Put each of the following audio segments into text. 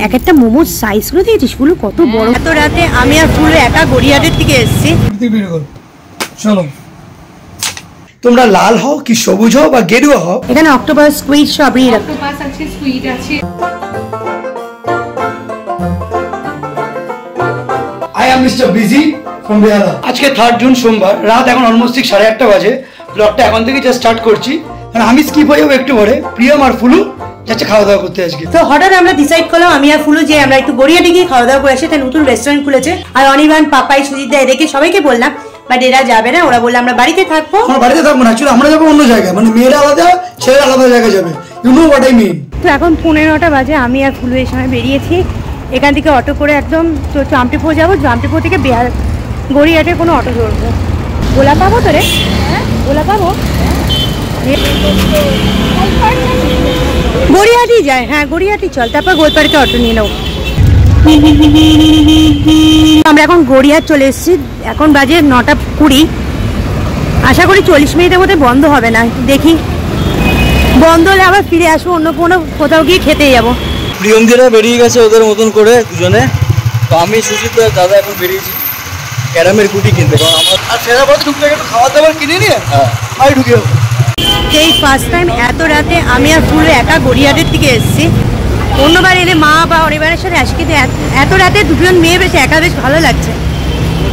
এক একটা মোমোর সাইজগুলো দিয়েছিস, ফুলু কত বড়। এত রাতে আমি আর ফুলু একা গড়িয়াহাটের থেকে এসেছি। চলো, তোমরা লাল হও কি সবুজ হও বা গেরুয়া হও, এখানে অক্টোপাস, স্কুইড সবই অক্টোপাস আছে, স্কুইড আছে। I am Mr. Busy from Behala। আজকে 3 জুন সোমবার, রাত এখন অলমোস্ট 8:30 বাজে। ব্লগটা এখন থেকে জাস্ট স্টার্ট করছি, কারণ আমি স্কিপ হয়ে যাবো একটু পরে। প্রিয়ম আর ফুলু যাচ্ছে খাওয়া দাওয়া করতে আজকে। তো হঠাৎ আমরা ডিসাইড করলাম আমি আর ফুলু যে আমরা একটু গড়িয়াহাটে গিয়ে খাওয়া দাওয়া করে আসি। তাই নতুন রেস্টুরেন্ট খুলেছে, আর অনির্বাণ, পাপাই, সুজিত দা এদেরকে সবাইকে বললাম, বাট এরা যাবে না। ওরা বললো আমরা বাড়িতে থাকবো। আমরা বাড়িতে থাকবো না, অ্যাকচুয়ালি আমরা যাবো অন্য জায়গায়, মানে মেয়েরা আলাদা, ছেলেরা আলাদা জায়গায় যাবে। You know what I mean. তো এখন 9:15 বাজে, আমি আর ফুলু এই সময় বেরিয়েছি। এখান থেকে অটো করে একদম তো জামটিপো যাবো, জামটিপো থেকে গড়িয়াহাটে কোনো অটো ধরবো। ওলা পাবো তো রে? ওলা পাবো? গড়িয়াহাটি যায়, হ্যাঁ গড়িয়াহাটি চল, তারপর গোলপাড়িতে অটো নিয়ে নেবো। আমরা এখন গড়িয়াহাট চলে এসেছি, এখন বাজে 9:20। আশা করি 40 মিনিটের মধ্যে বন্ধ হবে না, দেখি বন্ধ হলে আবার ফিরে আসবো, অন্য কোনো কোথাও গিয়ে খেতে যাবো। প্রিয়মদিরা বেরিয়ে গেছে ওদের মতন করে দুজনে, তো আমি সুজিত দাদা এখন বেরিয়েছি ক্যারামের গুটি কিনতে, কারণ আমার আর ফেরা পথে ঢুকতে একটু খাবার দাবার কিনে নিয়ে আমি ঢুকে যাবো। সেই ফার্স্ট টাইম এত রাতে আমি আর ফুলু একা গড়িয়াহাটের থেকে এসেছি। অন্যবার এলে মা বা অনির্বাণের সাথে আসি, কিন্তু এত রাতে দুজন মেয়ে বেশ একা বেশ ভালো লাগছে,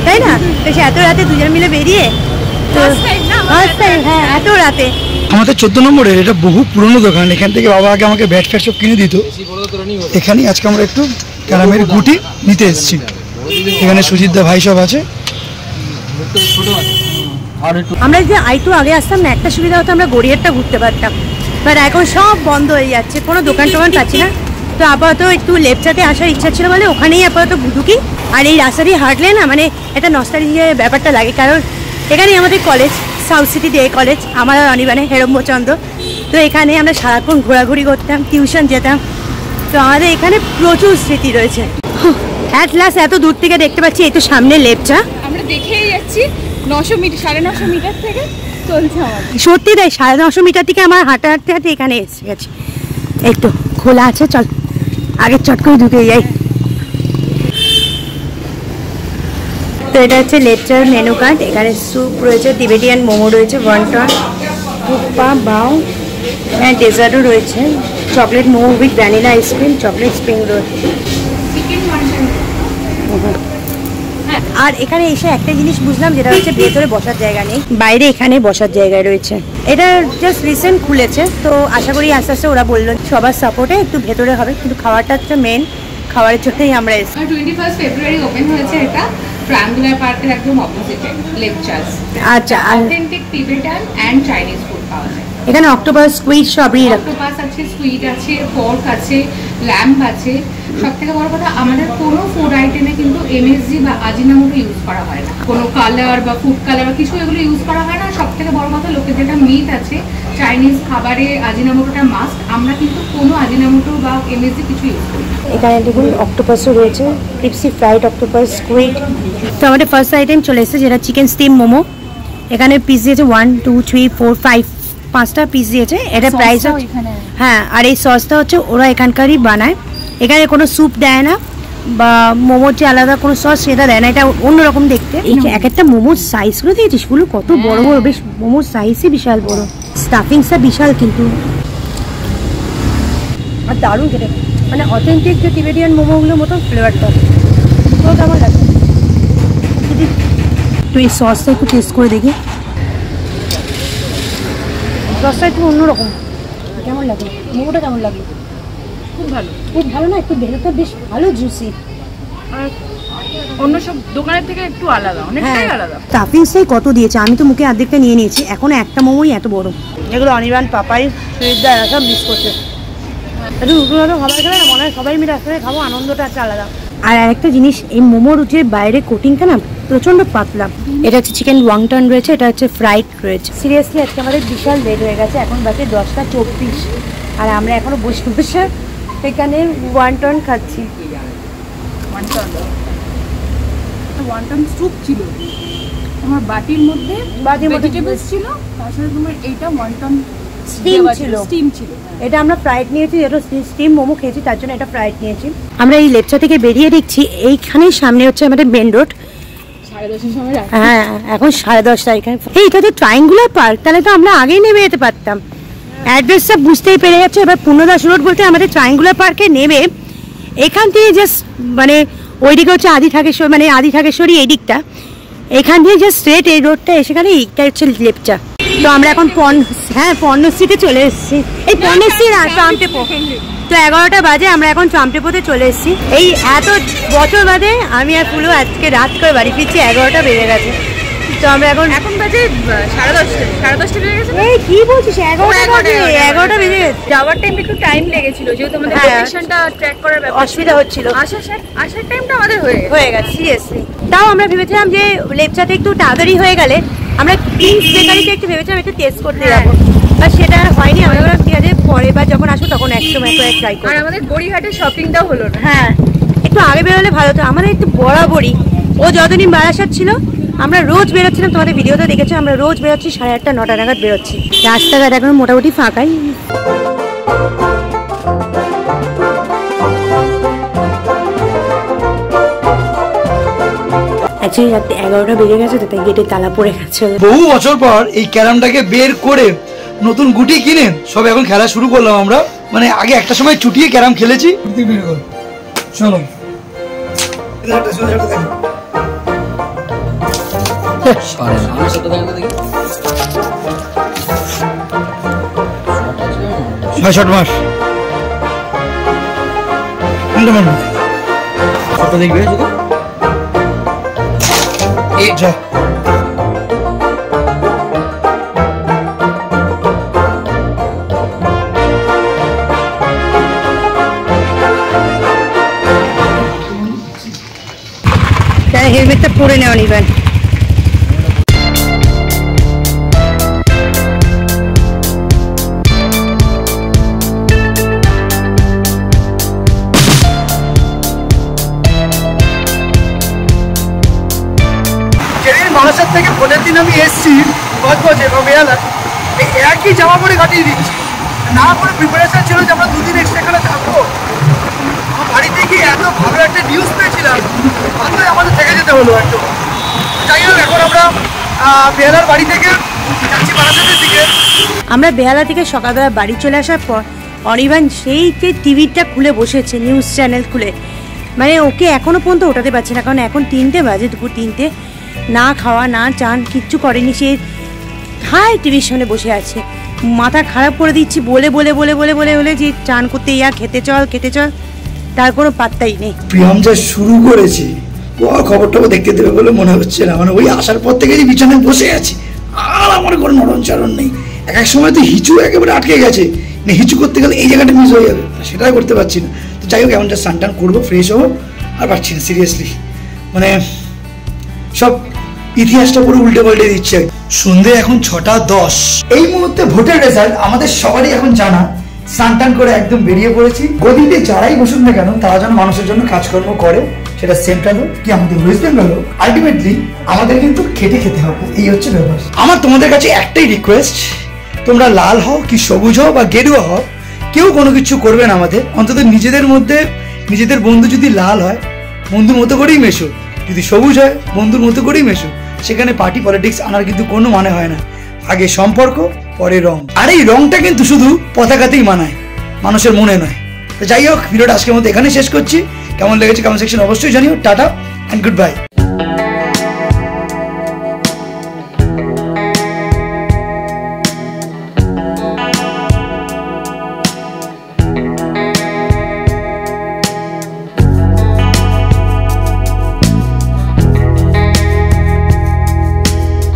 তাই না? বেশ এত রাতে দুজন মিলে বেরিয়ে, হ্যাঁ এত রাতে। আমাদের 14 নম্বরের এটা বহু পুরনো দোকান, এখান থেকে বাবা আগে আমাকে ব্যাট ফ্যাট সব কিনে দিত। এখানেই আজকে আমরা একটু ক্যারামের গুটি নিতে এসেছি। এখানে সুজিত দা ভাই সব আছে। আমরা যে আইটু আগে আসতাম না, একটা সুবিধা হতো, আমরা গড়িয়াহাটটা ঘুরতে পারতাম, বাট এখন সব বন্ধ হয়ে যাচ্ছে, কোনো দোকান টোকান পাচ্ছি না। তো আপাতত একটু লেপচাতে আসার ইচ্ছা ছিল বলে ওখানেই আপাতত ঢুকি। আর এই রাস্তা দিয়ে হাঁটলে না মানে একটা নস্টালজিয়া ব্যাপারটা লাগে, কারণ এখানেই আমাদের college, south city day college, আমার অনির্বাণে হেরম্বচন্দ্র। তো এখানে আমরা সারাক্ষণ ঘোরাঘুরি করতাম, টিউশন যেতাম, তো আমাদের এখানে প্রচুর স্মৃতি রয়েছে। অ্যাট লাস্ট এত দূর থেকে দেখতে পাচ্ছি, এই তো সামনে লেপচা, আমরা দেখেই যাচ্ছি 900 মিটার 950 মিটার থেকে চলছে আমাদের। সত্যি তাই, 950 মিটার থেকে আমার হাঁটতে হাঁটতে হাঁটতে এখানে এসে গেছি। একটু খোলা আছে, চল আগে চট করে ঢুকে যাই। তো এটা হচ্ছে লেপচার মেনু কার্ড। এখানে স্যুপ রয়েছে, তিবেটিয়ান মোমো রয়েছে, ওয়ান্টন, থুকপা, বাউ, হ্যাঁ ডেজার্টও রয়েছে, chocolate momo with vanilla ice cream, chocolate spring roll. আর এখানে এসে একটা জিনিস বুঝলাম, যেটা হচ্ছে ভেতরে বসার জায়গা নেই, বাইরে এখানে বসার জায়গায় রয়েছে। এটা জাস্ট রিসেন্ট খুলেছে, তো আশা করি আস্তে আস্তে ওরা বললো সবার সাপোর্টে একটু ভেতরে হবে, কিন্তু খাওয়াটা হচ্ছে মেন, খাবারের জন্যই আমরা এসেছি। 21 ফেব্রুয়ারি ওপেন হয়েছে এটা, ট্রায়াঙ্গুলার পার্কের একদম অপোজিটে লেপচাস। আচ্ছা, authentic Tibetan and Chinese food পাওয়া যায়। এখানে অক্টোপাস, স্কুইড সবই, অক্টোপাস আছে, স্কুইড আছে, পর্ক আছে, ল্যাম্ব আছে। সবথেকে বড় কথা, আমাদের কোনো ফুড আইটেমে কিন্তু এমএসজি বা আজিনামোটো ইউজ করা হয় না, কোনো কালার বা ফুড কালার বা কিছু এগুলো ইউজ করা হয় না। সবথেকে বড় কথা, লোকের যেটা মিথ আছে চাইনিজ খাবারে আজিনামোটোটা মাস্ট, আমরা কিন্তু কোনো আজিনামোটো বা এমএসজি কিছু ইউজ করি না। এখানে দেখুন অক্টোপাসও রয়েছে, ক্রিপসি ফ্রাইড অক্টোপাস, স্কুইড। তো আমাদের ফার্স্ট আইটেম চলে এসেছে, যেটা চিকেন স্টিম মোমো। এখানে পিস দিয়েছে 1 2 3 4 5 5টা পিস দিয়েছে। এটা প্রাইস, হ্যাঁ, আর এই সসটা হচ্ছে ওরা এখানকারই বানায়, এখানে কোনো স্যুপ দেয় না বা মোমোর যে আলাদা কোনো সস সেটা দেয় না, এটা অন্যরকম দেখতে। এক একটা মোমোর সাইজগুলো দিয়েছিস ফুলু, কত বড় বড়, বেশ মোমোর সাইজই বিশাল বড়, স্টাফিংসটা বিশাল কিন্তু, আর দারুণ খেতে, মানে অথেন্টিক যে টিবেটিয়ান মোমোগুলোর মতো ফ্লেভারটা। তো কেমন লাগে তো এই সসটা একটু টেস্ট করে দেখি, সসটা একটু অন্যরকম। কেমন লাগে মোমোটা, কেমন লাগলো? খুব ভালো, খুব ভালো না? একটু ভেতরটা বেশ ভালো জুসি, আর অন্য সব দোকানের থেকে একটু আলাদা, অনেকটাই আলাদা। স্টাফিংসটাই কত দিয়েছে, আমি তো মুখে অর্ধেকটা নিয়ে নিয়েছি, এখনো একটা মোমোই এত বড়। এগুলো অনির্বাণ, পাপাই, সুজিতদা এরা সব মিস করছে। একটু নতুন নতুন খাবার খেলে না মনে হয় সবাই মিলে আসলে খাবো, আনন্দটা আছে আলাদা। আর আরেকটা জিনিস, এই মোমোর যে বাইরে কোটিংটা না প্রচণ্ড পাতলা। এটা হচ্ছে চিকেন ওয়াংটন রয়েছে, এটা হচ্ছে ফ্রাইড রয়েছে। সিরিয়াসলি আজকে আমাদের বিশাল লেট হয়ে গেছে, এখন বাজে 10:24, আর আমরা এখনো বসে বসে এখানে ওয়াংটন খাচ্ছি। ওয়ান্টন স্যুপ ছিল আমার বাটির মধ্যে, ভেজিটেবলস ছিল, তার সাথে তোমার এইটা ওয়ান্টন স্টিম ছিল। এটা আমরা ফ্রাইড নিয়েছি, যেটা স্টিম মোমো খেয়েছি তার জন্য এটা ফ্রাইড নিয়েছি। আমরা এই লেপচা থেকে বেরিয়ে দেখছি এইখানেই সামনে হচ্ছে আমাদের মেন রোড। 10:30 সময় হ্যাঁ এখন 10:30 এখানে। এটা তো ট্রায়াঙ্গুলার পার্ক, তাহলে তো আমরা আগেই নেমে যেতে পারতাম। অ্যাড্রেসটা বুঝতেই পেরে যাচ্ছে। এবার পূর্ণদাস রোড বলতে আমাদের ট্রায়াঙ্গুলার পার্কে নেমে এখান থেকে জাস্ট মানে ওইদিকে হচ্ছে আদি ঠাকেশ্বরী এই দিকটা, এখান থেকে জাস্ট স্ট্রেট এই রোডটা এসে গেলে এইটা হচ্ছে লেপচা। তো আমরা এখন পর্ণশ্রীতে চলে এসেছি। এই পর্ণশ্রী না, ট্রামটেপো। তো 11টা বাজে, আমরা এখন ট্রামটেপোতে চলে এসেছি। এই এত বছর বাদে আমি আর ফুলু আজকে রাত করে বাড়ি ফিরছি, 11টা বেজে গেছে। তো আমরা এখন বাজে 10:30 বেজে গেছে। এই কি বলছিস, 11টা বেজে গেছে। যাওয়ার টাইম একটু টাইম লেগেছিল, যেহেতু আমাদের লোকেশনটা ট্র্যাক করার ব্যাপার অসুবিধা হচ্ছিল। আসার টাইমটা আমাদের হয়ে গেছে সিরিয়াসলি। তাও আমরা ভেবেছিলাম যে লেপচাতে একটু তাড়াতাড়ি হয়ে গেলে আমরা প্রিন্স বেকারিতে একটু ভেবেছিলাম একটু টেস্ট করতে যাবো, আর সেটা হয়নি। আমরা বললাম ঠিক আছে পরের বার যখন আসবো তখন একসময় ট্রাই করবো। আর আমাদের গড়িয়াহাটে শপিংটাও হলো না। হ্যাঁ একটু আগে বেরোলে ভালো হতো। আমাদের একটু বরাবরই ও যতদিন বারাসাত ছিল আমরা রোজ বেরোচ্ছিলাম, তোমাদের ভিডিওতে দেখেছো আমরা রোজ বেরোচ্ছি 8:30 9টা নাগাদ বেরোচ্ছি। রাস্তাঘাট এখন মোটামুটি ফাঁকাই। অ্যাকচুয়ালি রাত্রে 11টা বেজে গেছে, তো তাই গেটে তালা পড়ে গেছে। বহু বছর পর এই ক্যারামটাকে বের করে নতুন গুটি কিনে সব এখন খেলা শুরু করলাম আমরা। মানে আগে একটা সময় চুটিয়ে ক্যারাম খেলেছি। চলো শট মাস দেখবে শুধু এটা হেলমেটটা পরে নেওয়া নিবেন। বারাসাত থেকে ভোটের দিন আমি এসছি কক্সবাজার বা বেহালা, এই একই জামা পরে কাটিয়ে দিচ্ছি। না করে প্রিপারেশন ছিল যে আমরা 2 দিন এক্সট্রা এখানে থাকবো। আমার বাড়িতে গিয়ে এত ভালো একটা নিউজ পেয়েছিলাম, তাহলে আমাদের থেকে যেতে হলো একটু। যাই হোক এখন আমরা বেহালার বাড়ি থেকে যাচ্ছি বারাসাতের দিকে। আমরা বেহালা থেকে সকালবেলা বাড়ি চলে আসার পর অনির্বাণ সেই যে টিভিটা খুলে বসেছে, নিউজ চ্যানেল খুলে, মানে ওকে এখনো পর্যন্ত ওঠাতে পারছে না। কারণ এখন 3টে বাজে, দুপুর 3টে, না খাওয়া না চান কিচ্ছু করেনি, সে হাই টিভির সামনে বসে আছে। মাথা খারাপ করে দিচ্ছি বলে বলে বলে বলে বলে বলে যে চান করতে ইয়া খেতে চল, তার কোনো পাত্তাই নেই। প্রিয়ম যা শুরু করেছে ও খবরটাও দেখতে দেবে বলে মনে হচ্ছে না। মানে ওই আসার পর থেকে যে বিছানায় বসে আছি আর আমার কোনো নড়নচড়ন নেই। এক সময় তো হিচু একেবারে আটকে গেছে, হিচু করতে গেলে এই জায়গাটা মিস হয়ে যাবে, সেটাই করতে পারছি না। তো যাই হোক এমন যা স্নান টান করবো, ফ্রেশ হবো, আর পারছি না সিরিয়াসলি। মানে সব ইতিহাসটা পুরো উল্টে পাল্টে দিচ্ছে। সন্ধে এখন 6:10। এই মুহূর্তে ভোটের রেজাল্ট আমাদের সবারই এখন জানা। স্নান টান করে একদম বেরিয়ে পড়েছি। গদিতে যারাই বসুন না কেন তারা যেন মানুষের জন্য কাজকর্ম করে, সেটা সেন্ট্রাল হোক কি আমাদের ওয়েস্ট বেঙ্গল হোক, আলটিমেটলি আমাদের কিন্তু খেটে খেতে হবে, এই হচ্ছে ব্যাপার। আমার তোমাদের কাছে একটাই রিকোয়েস্ট, তোমরা লাল হও কি সবুজ হও বা গেরুয়া হও, কেউ কোনো কিছু করবে না আমাদের। অন্তত নিজেদের মধ্যে নিজেদের বন্ধু যদি লাল হয় বন্ধুর মতো করেই মেশো, যদি সবুজ হয় বন্ধুর মতো করেই মেশো। সেখানে পার্টি পলিটিক্স আনার কিন্তু কোনো মানে হয় না। আগে সম্পর্ক পরে রং, আর এই রংটা কিন্তু শুধু পতাকাতেই মানায়, মানুষের মনে নয়। তো যাই হোক ভিডিওটা আজকের মধ্যে এখানে শেষ করছি। কেমন লেগেছে কমেন্ট সেকশন অবশ্যই জানিও। Tata and good bye.